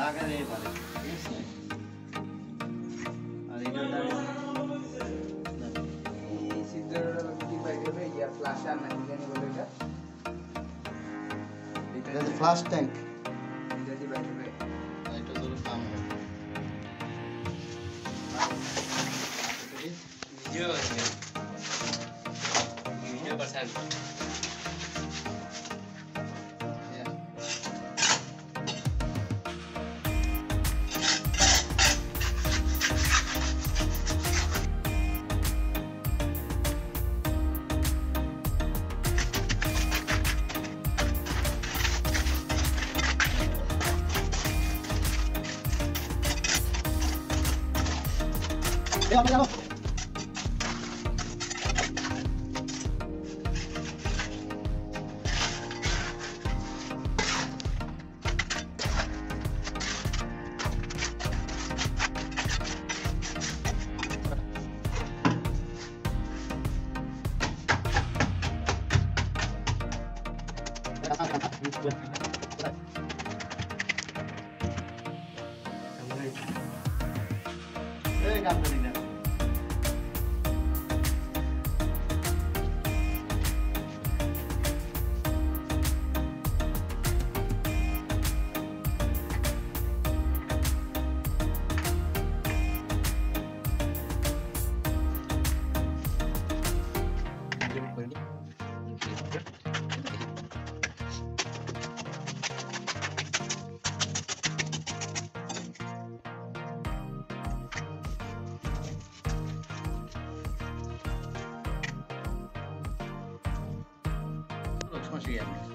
লাগারে বলে ঠিক আছে আর এটা এই সিদ্ধান্তটা কি বাইরে ইয়া ফ্ল্যাশ আর নাকি জানি বলে এটা ফ্লাশ ট্যাঙ্ক এটা দি বাইরে এটা তো কাম ভিডিও আছে ভিডিও পাঠান Vamos. Vamos chegar.